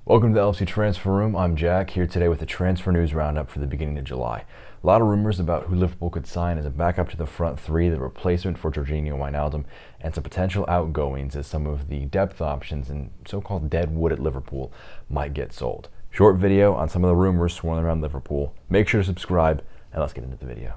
Welcome to the LFC Transfer Room. I'm Jack, here today with the transfer news roundup for the beginning of July. A lot of rumors about who Liverpool could sign as a backup to the front three, the replacement for Jorginho Wijnaldum, and some potential outgoings as some of the depth options and so-called dead wood at Liverpool might get sold. Short video on some of the rumors swirling around Liverpool. Make sure to subscribe, and let's get into the video.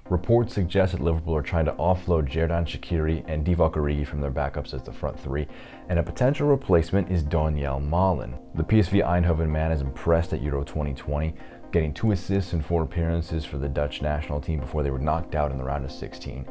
Reports suggest that Liverpool are trying to offload Xherdan Shaqiri and Divock Origi from their backups as the front three, and a potential replacement is Donyell Malen. The PSV Eindhoven man is impressed at Euro 2020, getting 2 assists and 4 appearances for the Dutch national team before they were knocked out in the round of 16.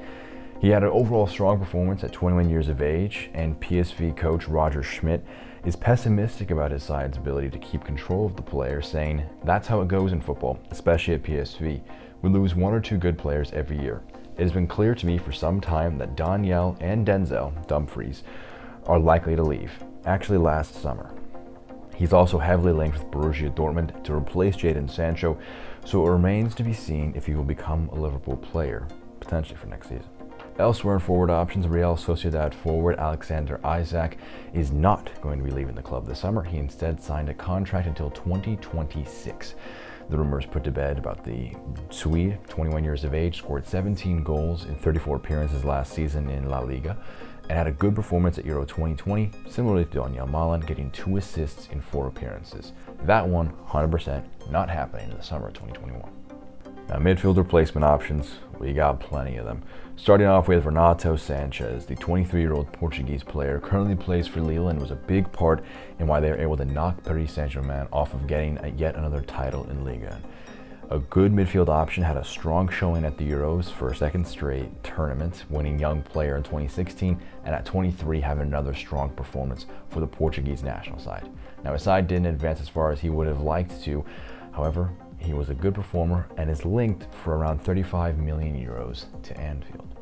He had an overall strong performance at 21 years of age, and PSV coach Roger Schmidt is pessimistic about his side's ability to keep control of the player, saying, "That's how it goes in football, especially at PSV. We lose 1 or 2 good players every year. It has been clear to me for some time that Donyell and Denzel Dumfries are likely to leave, actually last summer. He's also heavily linked with Borussia Dortmund to replace Jadon Sancho, so it remains to be seen if he will become a Liverpool player, potentially for next season." Elsewhere in forward options, Real Sociedad forward Alexander Isak is not going to be leaving the club this summer. He instead signed a contract until 2026. The rumors put to bed about the Swede, 21 years of age, scored 17 goals in 34 appearances last season in La Liga, and had a good performance at Euro 2020, similarly to Donyell Malen, getting 2 assists in 4 appearances. That one, 100% not happening in the summer of 2021. Now, midfield replacement options, we got plenty of them. Starting off with Renato Sanches, the 23-year-old Portuguese player, currently plays for Lille and was a big part in why they were able to knock Paris Saint-Germain off of getting yet another title in Liga. A good midfield option, had a strong showing at the Euros for a second straight tournament, winning Young Player in 2016, and at 23 having another strong performance for the Portuguese national side. Now, his side didn't advance as far as he would have liked to, however, he was a good performer and is linked for around 35 million euros to Anfield.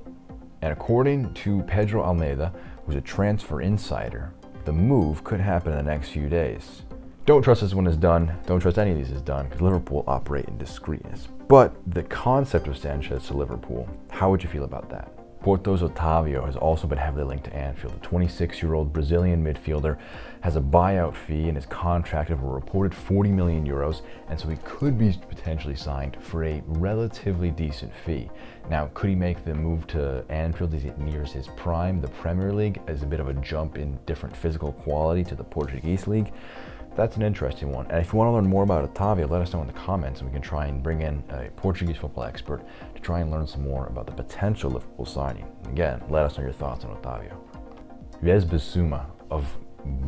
And according to Pedro Almeida, who's a transfer insider, the move could happen in the next few days. Don't trust this one is done. Don't trust any of these is done, because Liverpool operate in discreetness. But the concept of Sanches to Liverpool, how would you feel about that? Porto's Otavio has also been heavily linked to Anfield. The 26-year-old Brazilian midfielder has a buyout fee and is contracted for a reported 40 million euros, and so he could be potentially signed for a relatively decent fee. Now, could he make the move to Anfield as it nears his prime? The Premier League as a bit of a jump in different physical quality to the Portuguese league? That's an interesting one. And if you want to learn more about Otavio, let us know in the comments, and we can try and bring in a Portuguese football expert to try and learn some more about the potential Liverpool signing. Again, let us know your thoughts on Otavio. Yves Bissouma of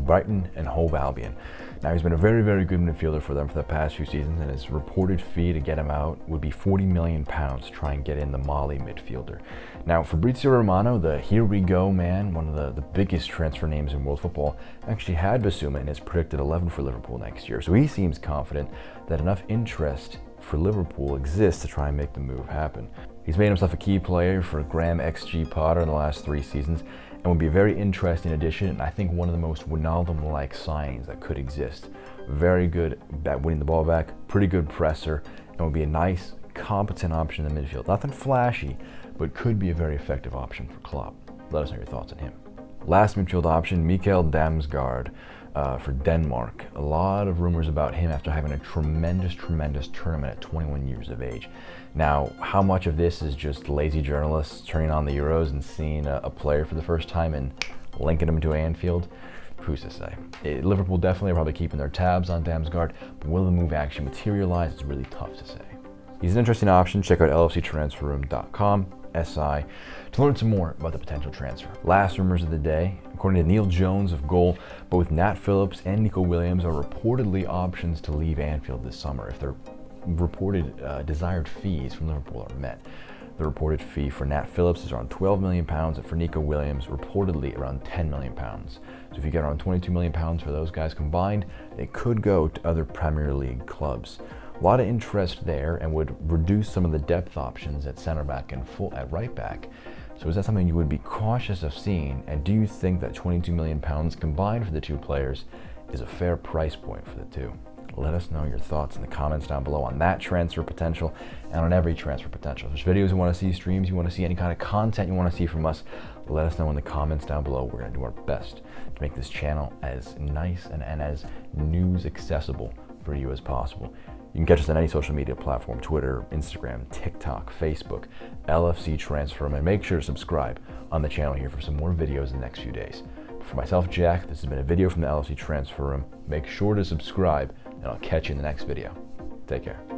Brighton and Hove Albion. Now, he's been a very, very good midfielder for them for the past few seasons, and his reported fee to get him out would be £40 million to try and get in the Mali midfielder. Now, Fabrizio Romano, the here we go man, one of the biggest transfer names in world football, actually had Bissouma in his predicted 11 for Liverpool next year. So he seems confident that enough interest for Liverpool exists to try and make the move happen. He's made himself a key player for Graham XG Potter in the last 3 seasons, and would be a very interesting addition, and I think one of the most Wijnaldum-like signings that could exist. Very good at winning the ball back, pretty good presser, and would be a nice, competent option in the midfield. Nothing flashy, but could be a very effective option for Klopp. Let us know your thoughts on him. Last midfield option, Mikkel Damsgaard for Denmark. A lot of rumors about him after having a tremendous tournament at 21 years of age. Now, how much of this is just lazy journalists turning on the Euros and seeing a player for the first time and linking him to Anfield? Who's to say? Liverpool definitely are probably keeping their tabs on Damsgaard, but will the move actually materialize? It's really tough to say. He's an interesting option. Check out LFCTransferroom.com. SI to learn some more about the potential transfer. Last rumors of the day, according to Neil Jones of Goal, both Nat Phillips and Nico Williams are reportedly options to leave Anfield this summer if their reported desired fees from Liverpool are met. The reported fee for Nat Phillips is around £12 million, and for Nico Williams, reportedly around £10 million. So if you get around £22 million for those guys combined, they could go to other Premier League clubs. A lot of interest there, and would reduce some of the depth options at center back and at right back. So is that something you would be cautious of seeing? And do you think that £22 million combined for the 2 players is a fair price point for the 2? Let us know your thoughts in the comments down below on that transfer potential and on every transfer potential. If there's videos you want to see, streams you want to see, any kind of content you want to see from us, let us know in the comments down below. We're going to do our best to make this channel as nice and as news accessible for you as possible. You can catch us on any social media platform: Twitter, Instagram, TikTok, Facebook, LFC Transfer Room, and make sure to subscribe on the channel here for some more videos in the next few days. For myself, Jack, this has been a video from the LFC Transfer Room. Make sure to subscribe, and I'll catch you in the next video. Take care.